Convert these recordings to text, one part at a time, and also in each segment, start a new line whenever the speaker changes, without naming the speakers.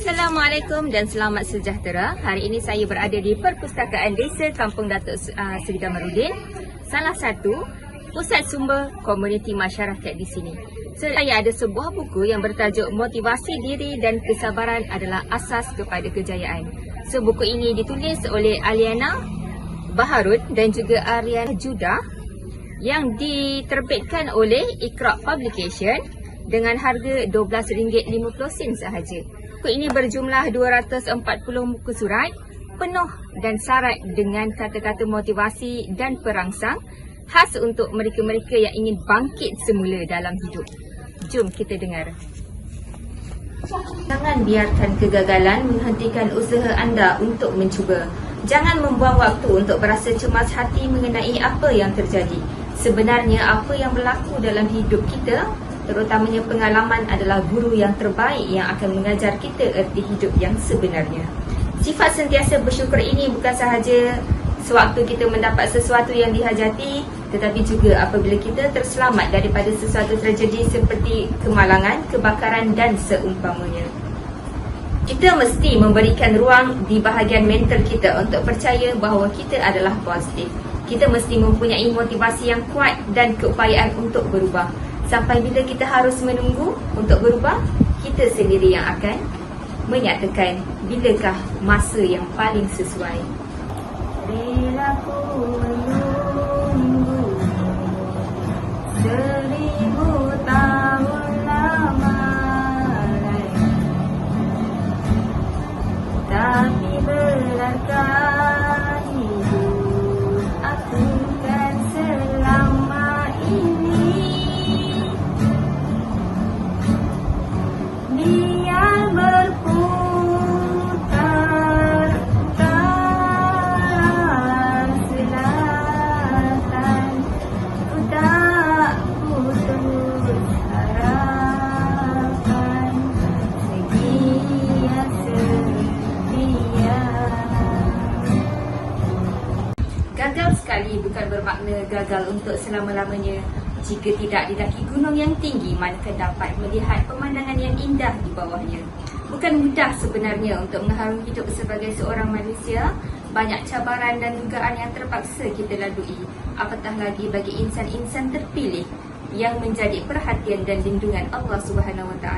Assalamualaikum dan selamat sejahtera. Hari ini saya berada di Perpustakaan Desa Kampung Datuk Seri Kamarudin, salah satu pusat sumber komuniti masyarakat di sini. Saya ada sebuah buku yang bertajuk Motivasi Diri dan Kesabaran adalah Asas kepada Kejayaan. Buku ini ditulis oleh Aliana Baharud dan juga Ariana Judah yang diterbitkan oleh Iqra Publication dengan harga RM12.50 sahaja. Buku ini berjumlah 240 muka surat, penuh dan syarat dengan kata-kata motivasi dan perangsang khas untuk mereka-mereka yang ingin bangkit semula dalam hidup. Jom kita dengar. Jangan biarkan kegagalan menghentikan usaha anda untuk mencuba. Jangan membuang waktu untuk berasa cemas hati mengenai apa yang terjadi. Sebenarnya apa yang berlaku dalam hidup kita, terutamanya pengalaman, adalah guru yang terbaik yang akan mengajar kita erti hidup yang sebenarnya. Sifat sentiasa bersyukur ini bukan sahaja sewaktu kita mendapat sesuatu yang dihajati, tetapi juga apabila kita terselamat daripada sesuatu tragedi seperti kemalangan, kebakaran dan seumpamanya. Kita mesti memberikan ruang di bahagian mental kita untuk percaya bahawa kita adalah positif. Kita mesti mempunyai motivasi yang kuat dan keupayaan untuk berubah. Sampai bila kita harus menunggu untuk berubah, kita sendiri yang akan menyatakan bilakah masa yang paling sesuai. Bila ku menunggu 1000 tahun lamanya, tapi benarkah hidup aku kan selama ini? Biar berputar selatan, ku tak putus harapan sekian setia. Gagal sekali bukan bermakna gagal untuk selama-lamanya. Jika tidak didaki gunung yang tinggi, manakah dapat melihat pemandangan yang indah di bawahnya? Bukan mudah sebenarnya untuk mengharungi hidup sebagai seorang manusia. Banyak cabaran dan dugaan yang terpaksa kita lalui, apatah lagi bagi insan-insan terpilih yang menjadi perhatian dan lindungan Allah SWT.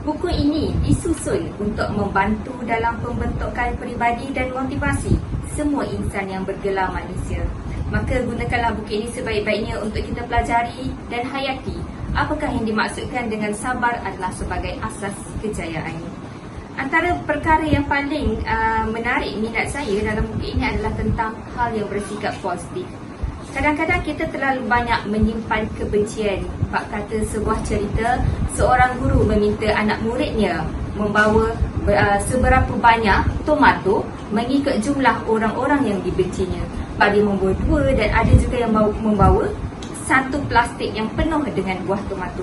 Buku ini disusun untuk membantu dalam pembentukan peribadi dan motivasi semua insan yang bergelar manusia. Maka gunakanlah buku ini sebaik-baiknya untuk kita pelajari dan hayati apakah yang dimaksudkan dengan sabar adalah sebagai asas kejayaan. Antara perkara yang paling menarik minat saya dalam buku ini adalah tentang hal yang bersikap positif. Kadang-kadang kita terlalu banyak menyimpan kebencian. Bab kata sebuah cerita, seorang guru meminta anak muridnya membawa seberapa banyak tomato mengikut jumlah orang-orang yang dibencinya. Dia membawa 2 dan ada juga yang membawa 1 plastik yang penuh dengan buah tomato.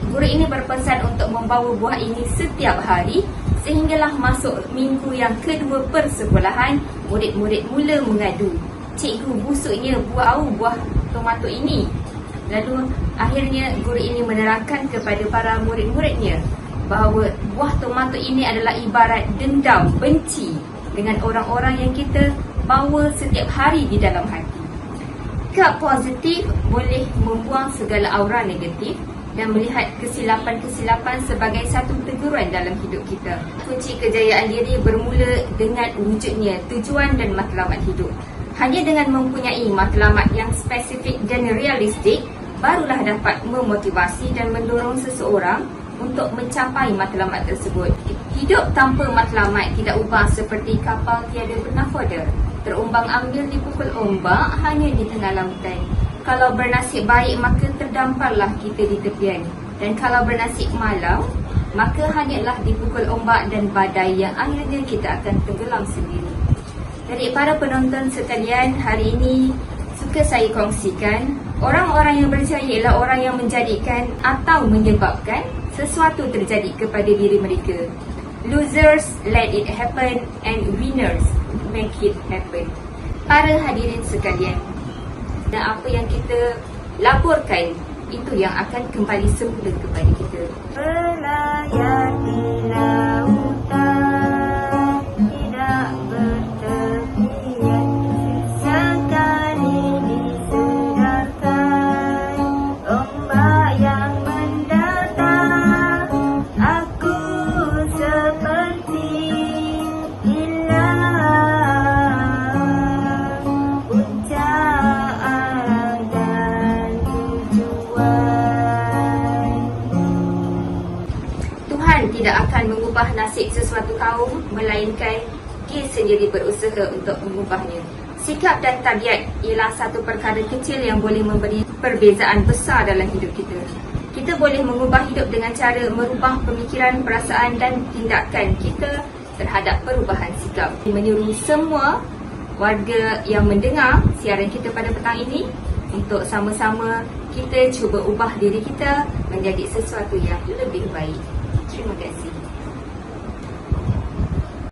Guru ini berpesan untuk membawa buah ini setiap hari sehinggalah masuk minggu yang kedua persekolahan, murid-murid mula mengadu, "Cikgu, busuknya buah tomato ini." Lalu akhirnya guru ini menerangkan kepada para murid-muridnya bahawa buah tomato ini adalah ibarat dendam, benci dengan orang-orang yang kita bawa setiap hari di dalam hati. Sikap positif boleh membuang segala aura negatif dan melihat kesilapan-kesilapan sebagai satu teguran dalam hidup kita. Kunci kejayaan diri bermula dengan wujudnya tujuan dan matlamat hidup. Hanya dengan mempunyai matlamat yang spesifik dan realistik, barulah dapat memotivasi dan mendorong seseorang untuk mencapai matlamat tersebut. Hidup tanpa matlamat tidak ubah seperti kapal tiada bernakoda, terumbang-ambing dipukul ombak hanya di tengah lautan. Kalau bernasib baik maka terdamparlah kita di tepian, dan kalau bernasib malang maka hanyalah dipukul ombak dan badai yang akhirnya kita akan tenggelam sendiri. Dari para penonton sekalian, hari ini suka saya kongsikan, orang-orang yang berjaya ialah orang yang menjadikan atau menyebabkan sesuatu terjadi kepada diri mereka. Losers let it happen and winners make it happen. Para hadirin sekalian, dan apa yang kita laporkan itu yang akan kembali semula kepada kita. Pelayar di lautan. Tuhan tidak akan mengubah nasib sesuatu kaum, melainkan dia sendiri berusaha untuk mengubahnya. Sikap dan tabiat ialah satu perkara kecil yang boleh memberi perbezaan besar dalam hidup kita. Kita boleh mengubah hidup dengan cara merubah pemikiran, perasaan dan tindakan kita terhadap perubahan sikap. Menyuruh semua warga yang mendengar siaran kita pada petang ini untuk sama-sama kita cuba ubah diri kita menjadi sesuatu yang lebih baik. Terima kasih.